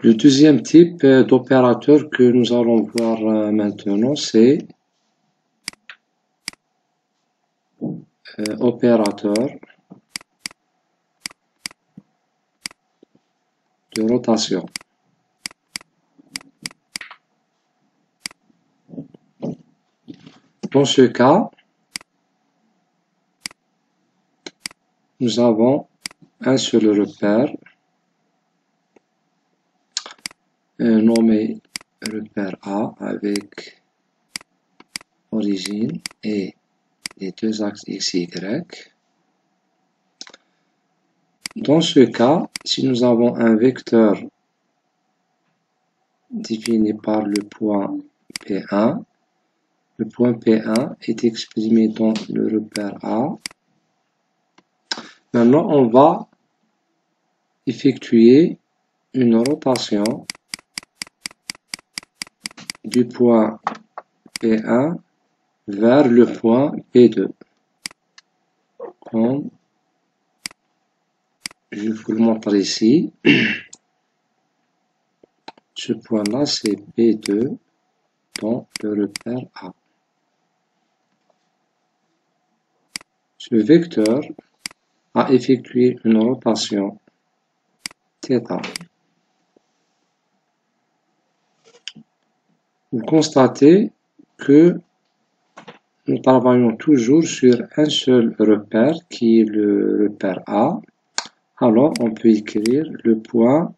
Le deuxième type d'opérateur que nous allons voir maintenant, c'est opérateur de rotation. Dans ce cas, nous avons un seul repère nommé repère A avec origine et les deux axes x, y. Dans ce cas, si nous avons un vecteur défini par le point P1, le point P1 est exprimé dans le repère A. Maintenant, on va effectuer une rotation du point P1 vers le point P2. Comme je vous le montre ici, ce point-là, c'est P2 dans le repère A. Ce vecteur a effectué une rotation θ. Vous constatez que nous travaillons toujours sur un seul repère qui est le repère A. Alors, on peut écrire le point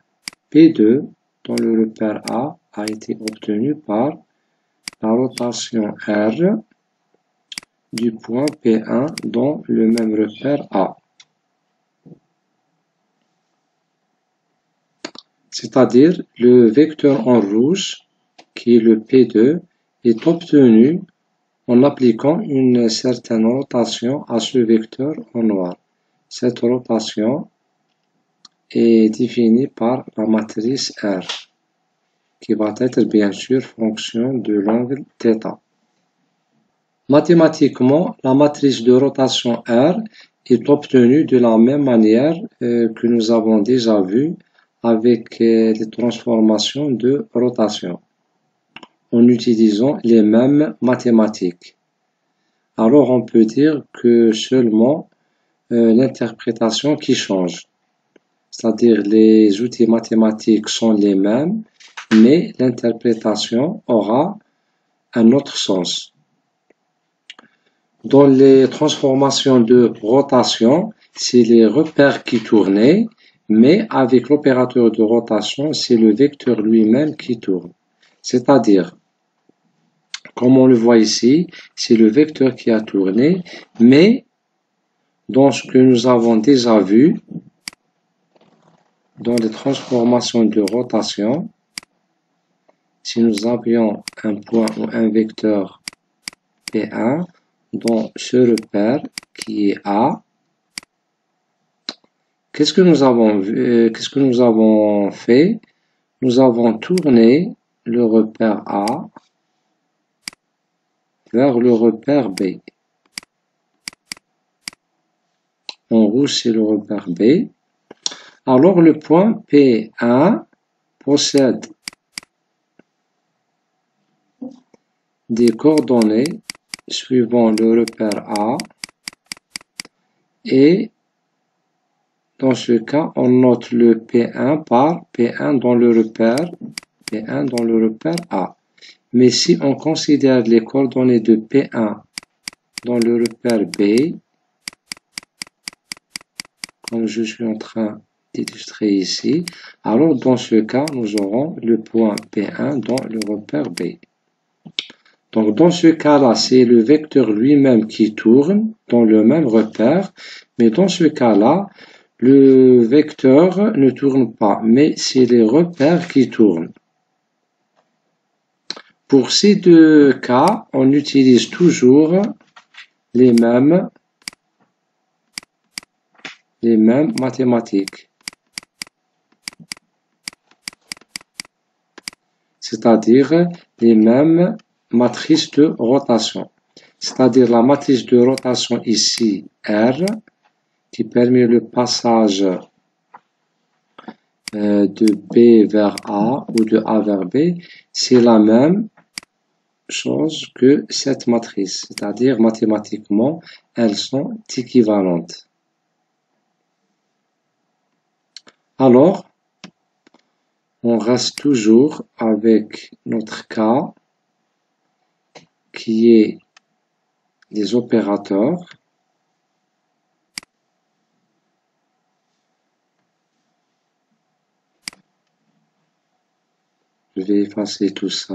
P2 dans le repère A a été obtenu par la rotation R du point P1 dans le même repère A. C'est-à-dire, le vecteur en rouge, qui est le P2, est obtenu en appliquant une certaine rotation à ce vecteur en noir. Cette rotation est définie par la matrice R, qui va être bien sûr fonction de l'angle θ. Mathématiquement, la matrice de rotation R est obtenue de la même manière que nous avons déjà vu avec les transformations de rotation, en utilisant les mêmes mathématiques. Alors on peut dire que seulement l'interprétation qui change. C'est-à-dire les outils mathématiques sont les mêmes, mais l'interprétation aura un autre sens. Dans les transformations de rotation, c'est les repères qui tournaient, mais avec l'opérateur de rotation, c'est le vecteur lui-même qui tourne. C'est-à-dire, comme on le voit ici, c'est le vecteur qui a tourné, mais dans ce que nous avons déjà vu, dans les transformations de rotation, si nous avions un point ou un vecteur P1 dans ce repère qui est A, qu'est-ce que nous avons fait? Nous avons tourné le repère A vers le repère B. En rouge, c'est le repère B. Alors, le point P1 possède des coordonnées suivant le repère A et dans ce cas, on note le P1 par P1 dans le repère A. Mais si on considère les coordonnées de P1 dans le repère B, comme je suis en train d'illustrer ici, alors dans ce cas, nous aurons le point P1 dans le repère B. Donc dans ce cas-là, c'est le vecteur lui-même qui tourne dans le même repère, mais dans ce cas-là, le vecteur ne tourne pas, mais c'est les repères qui tournent. Pour ces deux cas, on utilise toujours les mêmes mathématiques. C'est-à-dire les mêmes matrices de rotation. C'est-à-dire la matrice de rotation ici, R, qui permet le passage de B vers A ou de A vers B, c'est la même chose que cette matrice, c'est-à-dire mathématiquement, elles sont équivalentes. Alors, on reste toujours avec notre cas qui est des opérateurs. Je vais effacer tout ça.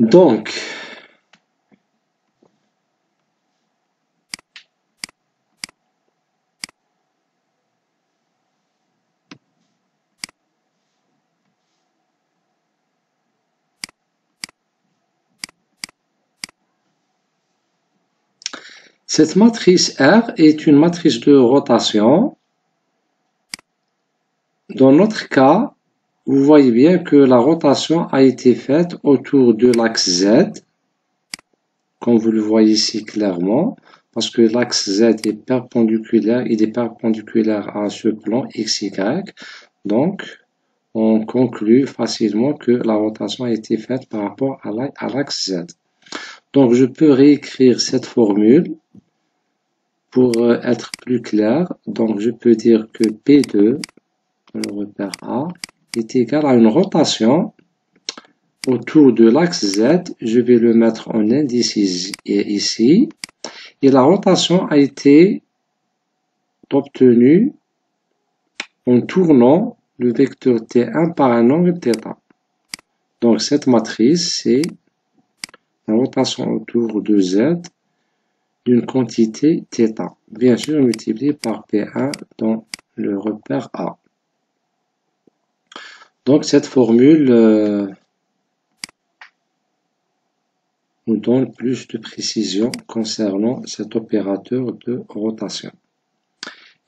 Donc, cette matrice R est une matrice de rotation. Dans notre cas, vous voyez bien que la rotation a été faite autour de l'axe Z, comme vous le voyez ici clairement, parce que l'axe Z est perpendiculaire, il est perpendiculaire à ce plan XY. Donc, on conclut facilement que la rotation a été faite par rapport à l'axe Z. Donc, je peux réécrire cette formule pour être plus clair. Donc, je peux dire que P2, le repère A, est égal à une rotation autour de l'axe Z. Je vais le mettre en indice ici. Et la rotation a été obtenue en tournant le vecteur T1 par un angle θ. Donc, cette matrice, c'est la rotation autour de Z d'une quantité θ. Bien sûr, multiplié par P1 dans le repère A. Donc, cette formule nous donne plus de précision concernant cet opérateur de rotation.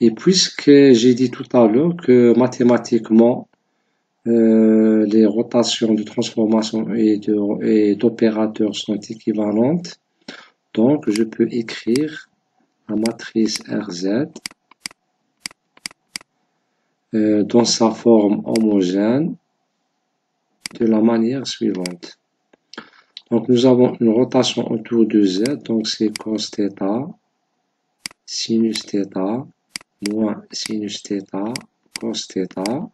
Et puisque j'ai dit tout à l'heure que mathématiquement, les rotations de transformation et d'opérateurs sont équivalentes, donc je peux écrire la matrice RZ dans sa forme homogène de la manière suivante. Donc nous avons une rotation autour de Z, donc c'est cos θ, sinus θ, moins sinus θ, cos θ.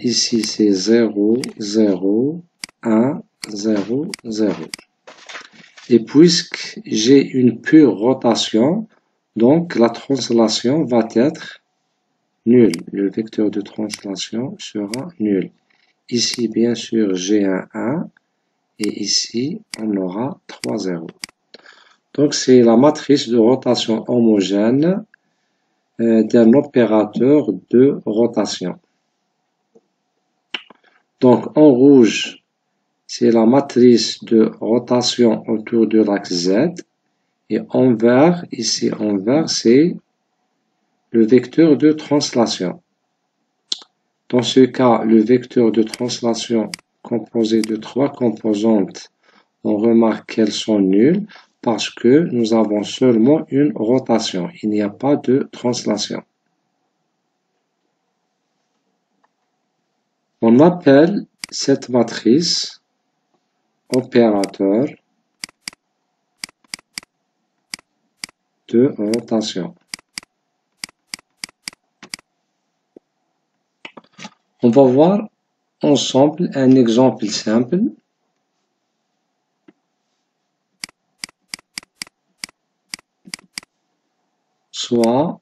Ici c'est 0, 0, 1, 0, 0. Et puisque j'ai une pure rotation, donc la translation va être nulle. Le vecteur de translation sera nul. Ici, bien sûr, j'ai un 1 et ici, on aura 3 zéros. Donc, c'est la matrice de rotation homogène d'un opérateur de rotation. Donc, en rouge, c'est la matrice de rotation autour de l'axe Z. Et en vert, ici en vert, c'est le vecteur de translation. Dans ce cas, le vecteur de translation composé de 3 composantes, on remarque qu'elles sont nulles parce que nous avons seulement une rotation. Il n'y a pas de translation. On appelle cette matrice opérateur de rotation. On va voir ensemble un exemple simple. Soit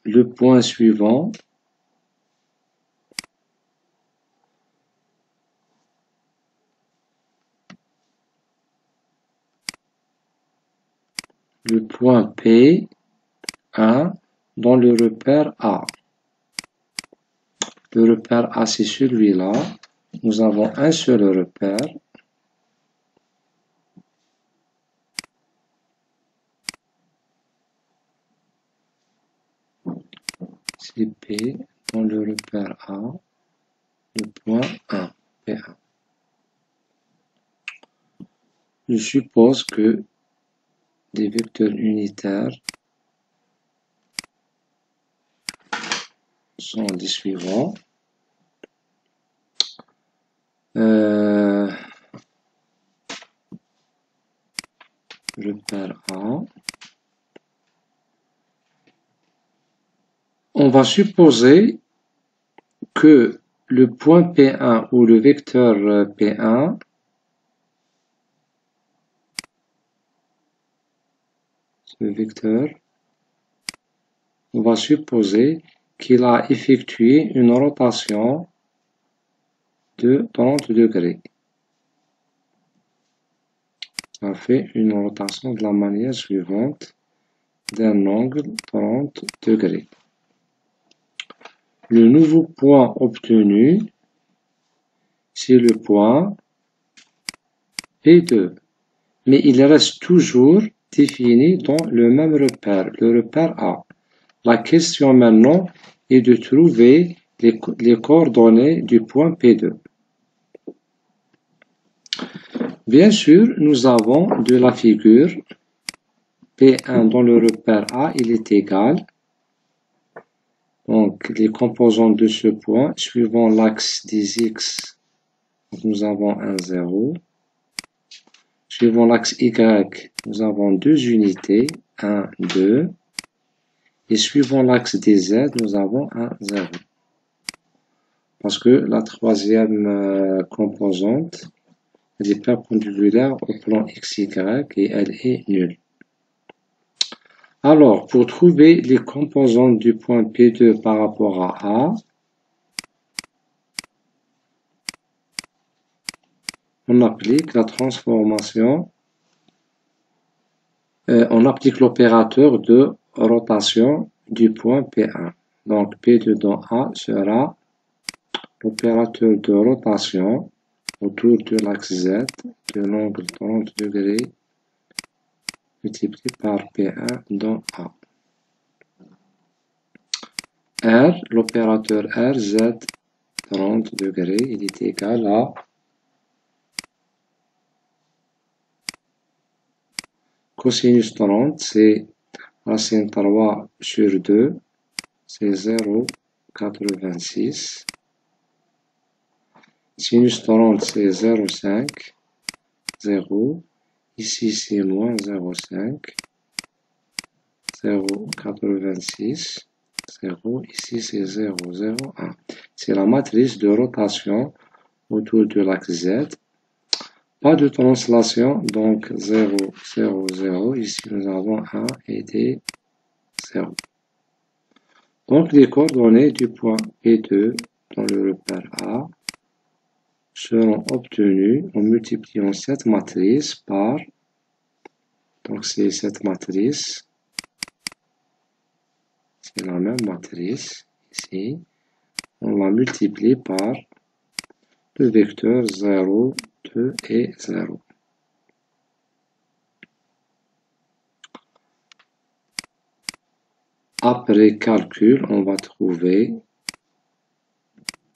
le point suivant le point P1 dans le repère A. Le repère A, c'est celui-là. Nous avons un seul repère. c'est P dans le repère A, le point 1, P1. Je suppose que des vecteurs unitaires sont les suivants. Repère A. On va supposer que le point P1 ou le vecteur P1 ce vecteur, on va supposer qu'il a effectué une rotation de 30 degrés. Ça fait une rotation de la manière suivante d'un angle 30 degrés. Le nouveau point obtenu, c'est le point P2. Mais il reste toujours défini dans le même repère, le repère A. La question maintenant est de trouver les coordonnées du point P2. Bien sûr, nous avons de la figure P1 dans le repère A, il est égal. Donc, les composantes de ce point, suivant l'axe des X, nous avons un 0. Suivant l'axe Y, nous avons deux unités, 1, 2. Et suivant l'axe des Z, nous avons un 0. Parce que la troisième composante, elle est perpendiculaire au plan XY et elle est nulle. Alors, pour trouver les composantes du point P2 par rapport à A, on applique la transformation, on applique l'opérateur de rotation du point P1. Donc, P2 dans A sera l'opérateur de rotation autour de l'axe Z de l'angle 30 degrés multiplié par P1 dans A. R, l'opérateur R, Z 30 degrés, il est égal à cosinus 30, c'est racine 3 sur 2, c'est 0,86. Sinus 30, c'est 0,5, 0. Ici, c'est moins 0,5, 0,86, 0. Ici, c'est 0,01. C'est la matrice de rotation autour de l'axe Z. Pas de translation, donc 0, 0, 0. Ici, nous avons 1 et des 0. Donc, les coordonnées du point P2 dans le repère A seront obtenues en multipliant cette matrice par, donc c'est cette matrice, c'est la même matrice ici, on la multiplie par le vecteur 0, 2 et 0. Après calcul, on va trouver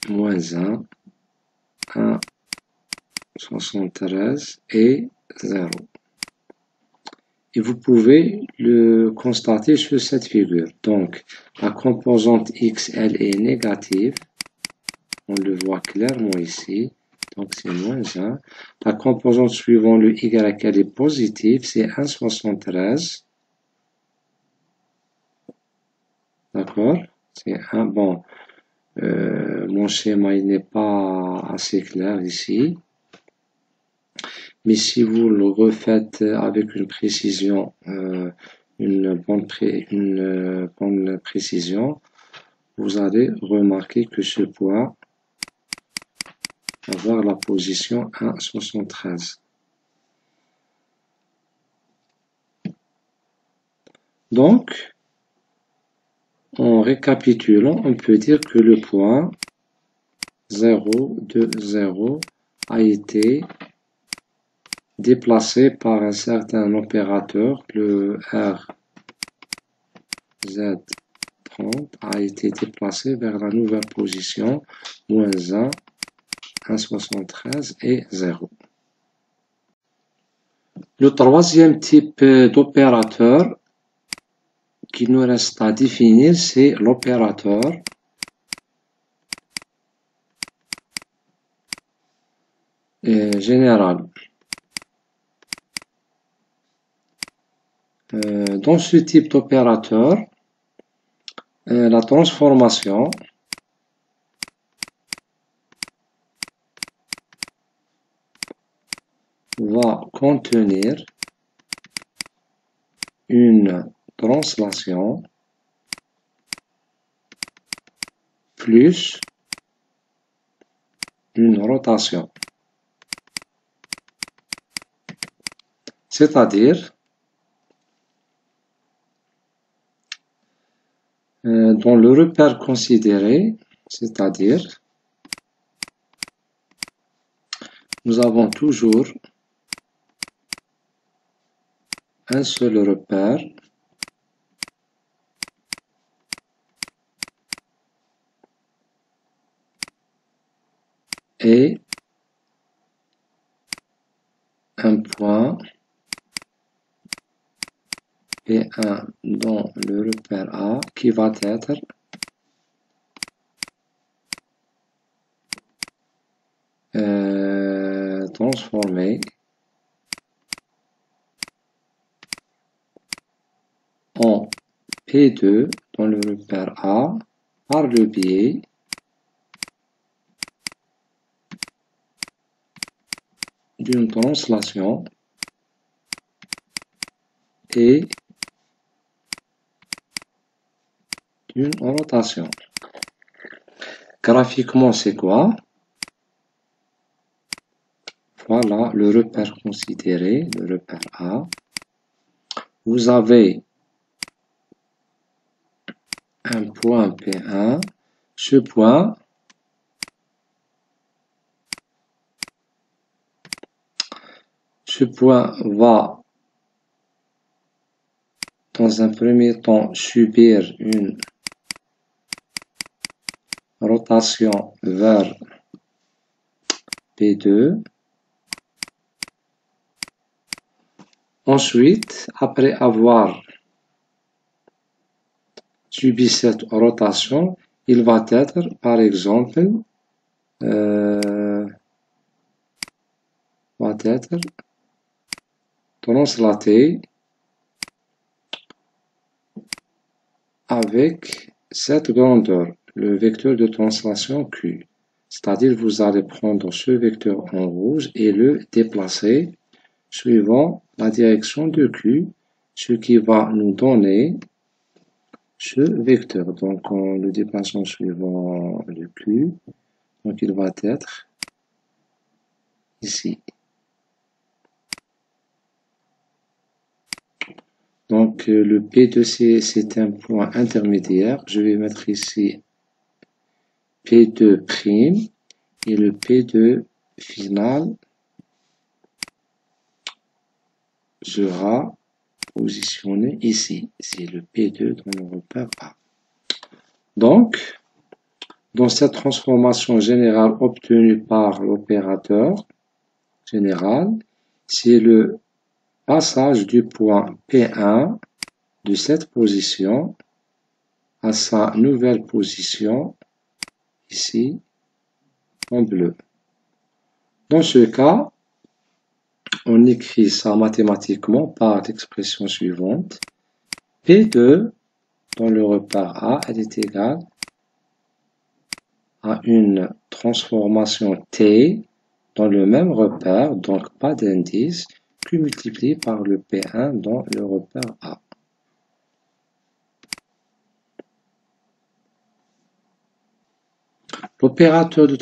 moins 1, 1, 73 et 0. Et vous pouvez le constater sur cette figure. Donc, la composante X, elle est négative. On le voit clairement ici. Donc, c'est moins 1. La composante suivant le Y, elle est positive. C'est 1,73. D'accord? C'est un bon. Mon schéma, il n'est pas assez clair ici. Mais si vous le refaites avec une précision, une bonne précision, vous allez remarquer que ce point va avoir la position 1,73. Donc, en récapitulant, on peut dire que le point 0, 2, 0 a été déplacé par un certain opérateur, le R Z 30 a été déplacé vers la nouvelle position moins 1, 1,73 et 0. Le troisième type d'opérateur qu'il nous reste à définir, c'est l'opérateur général. Dans ce type d'opérateur, la transformation va contenir une translation plus une rotation. C'est-à-dire, dans le repère considéré, c'est-à-dire, nous avons toujours un seul repère et un point P1 dans le repère A qui va être transformé en P2 dans le repère A par le biais d'une translation et d'une rotation. Graphiquement, c'est quoi? Voilà le repère considéré, le repère A. Vous avez un point P1. Ce point va dans un premier temps subir une rotation vers P2. Ensuite, après avoir subi cette rotation, il va être, par exemple, translaté avec cette grandeur, le vecteur de translation Q. C'est-à-dire, vous allez prendre ce vecteur en rouge et le déplacer suivant la direction de Q, ce qui va nous donner ce vecteur. Donc, en le déplaçant suivant le Q, donc il va être ici. Donc, le P2C, c'est un point intermédiaire. Je vais mettre ici P2' et le P2 final sera positionné ici. C'est le P2 dans le repère A. Donc, dans cette transformation générale obtenue par l'opérateur général, c'est le passage du point P1 de cette position à sa nouvelle position ici en bleu. Dans ce cas, on écrit ça mathématiquement par l'expression suivante. P2 dans le repère A, elle est égale à une transformation T dans le même repère, donc pas d'indice, que multiplié par le P1 dans le repère A. L'opérateur de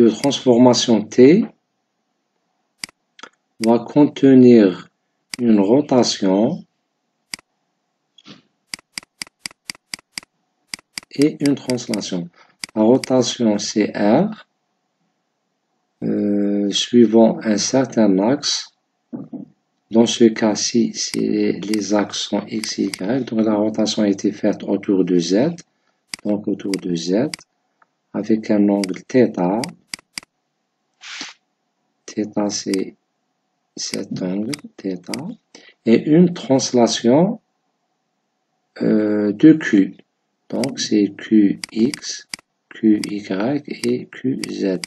transformation T va contenir une rotation et une translation. La rotation c'est R, suivant un certain axe Dans ce cas-ci, si les axes sont X, Y, donc la rotation a été faite autour de Z, donc autour de Z, avec un angle θ. Θ, c'est cet angle, θ, et une translation de Q. Donc, c'est QX, QY et QZ.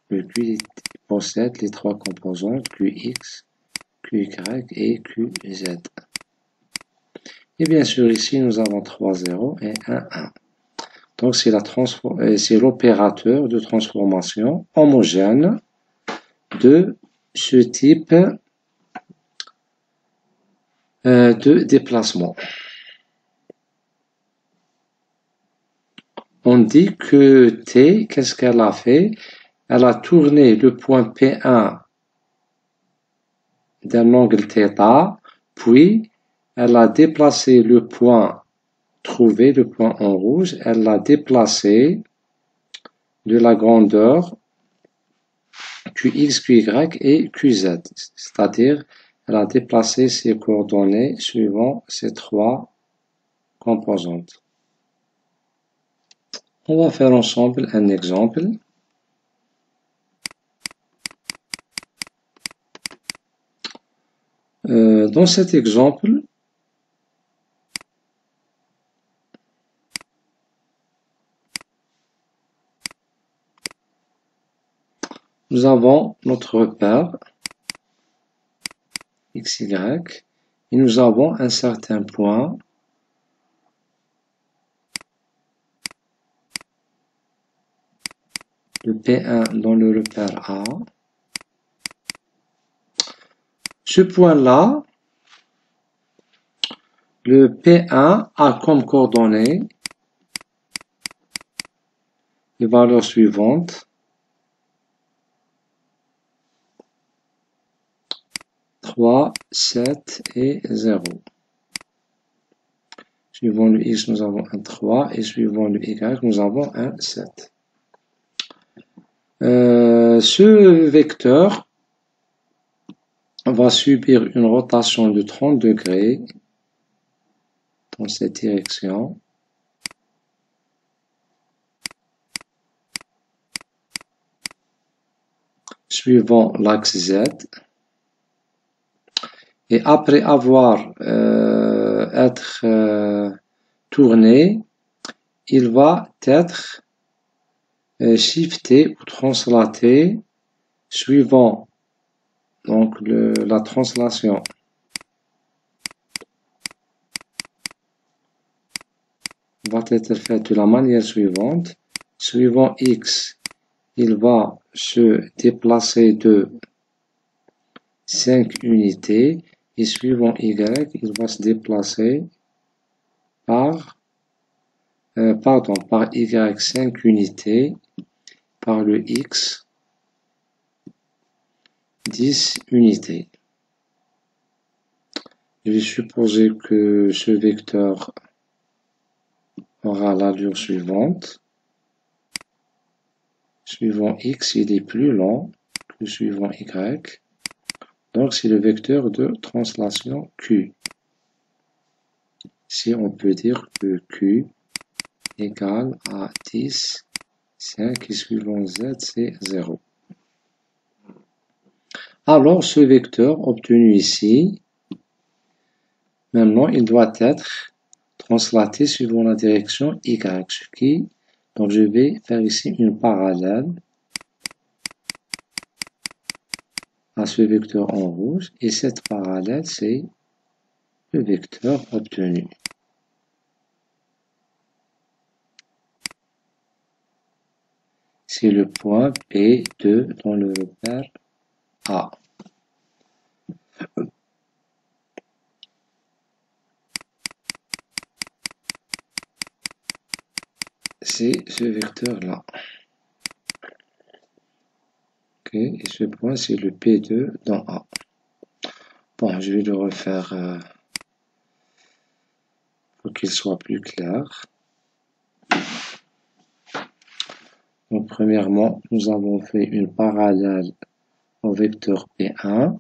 Le Q possède les trois composantes QX, QY et QZ. Et bien sûr, ici, nous avons 3 0 et 1 1. Donc, c'est l'opérateur de transformation homogène de ce type de déplacement. On dit que T, qu'est-ce qu'elle a fait? Elle a tourné le point P1 d'un angle θ, puis elle a déplacé le point trouvé, le point en rouge, elle l'a déplacé de la grandeur QX, QY et QZ. C'est-à-dire, elle a déplacé ses coordonnées suivant ces trois composantes. On va faire ensemble un exemple. Dans cet exemple, nous avons notre repère XY et nous avons un certain point de P1 dans le repère A. Ce point-là, le P1 a comme coordonnées les valeurs suivantes. 3, 7 et 0. Suivant le X, nous avons un 3 et suivant le Y, nous avons un 7. Ce vecteur va subir une rotation de 30 degrés dans cette direction. Suivant l'axe Z. Et après avoir tourné, il va être shifté ou translaté suivant donc la translation va être faite de la manière suivante. Suivant X, il va se déplacer de 5 unités et suivant Y, il va se déplacer par Y 5 unités, par le X 10 unités. Je vais supposer que ce vecteur aura l'allure suivante. Suivant X, il est plus long que suivant Y. Donc, c'est le vecteur de translation Q. Si on peut dire que Q égale à 10, 5 et suivant Z, c'est 0. Alors, ce vecteur obtenu ici, maintenant, il doit être translaté suivant la direction Y. Donc, je vais faire ici une parallèle à ce vecteur en rouge. Et cette parallèle, c'est le vecteur obtenu. C'est le point P2 dans le repère A. C'est ce vecteur-là. Ok, et ce point, c'est le P2 dans A. Bon, je vais le refaire pour qu'il soit plus clair. Donc, premièrement, nous avons fait une parallèle au vecteur P1.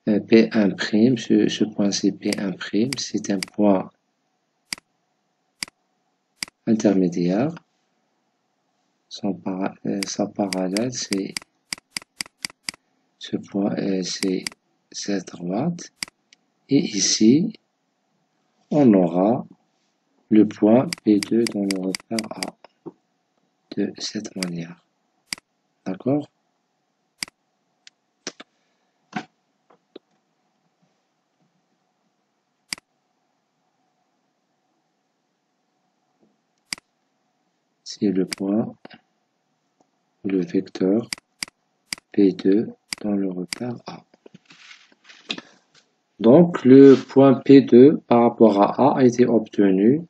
P1', ce point c'est P1', c'est un point intermédiaire. Sa parallèle, c'est ce point, c'est cette droite. Et ici, on aura le point P2 dans le repère A de cette manière. D'accord? C'est le point, le vecteur P2 dans le repère A. Donc, le point P2 par rapport à A a été obtenu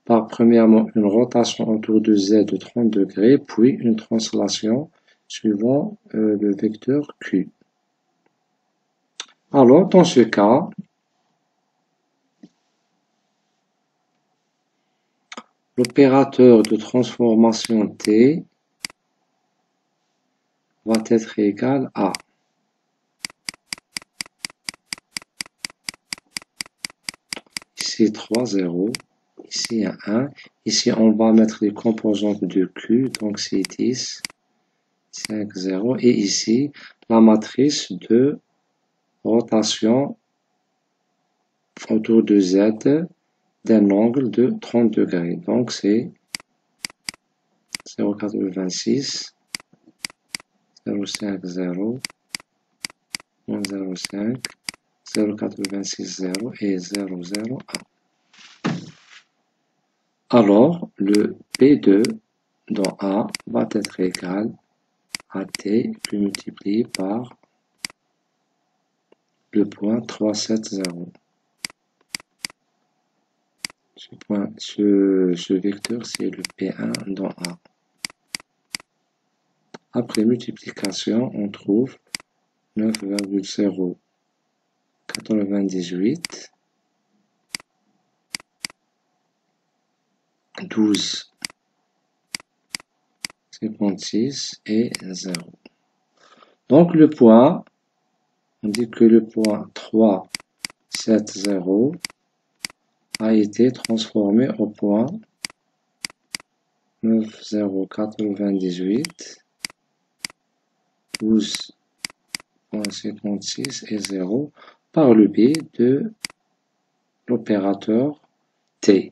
par premièrement une rotation autour de Z de 30 degrés, puis une translation suivant le vecteur Q. Alors, dans ce cas, l'opérateur de transformation T va être égal à ici 3, 0, ici un 1, ici on va mettre les composantes de Q, donc c'est 10, 5, 0, et ici la matrice de rotation autour de Z d'un angle de 30 degrés, donc c'est 0,86, 0,5, 0, moins 0,5, 0,86, 0 et 0,01. Alors, le P2 dans A va être égal à T multiplié par le point 370. Ce vecteur, c'est le P1 dans A. Après multiplication, on trouve 9,098, 12, 56 et 0. Donc le point, on dit que le point 370 a été transformé au point 9,098, 12,56 et 0 par le biais de l'opérateur T.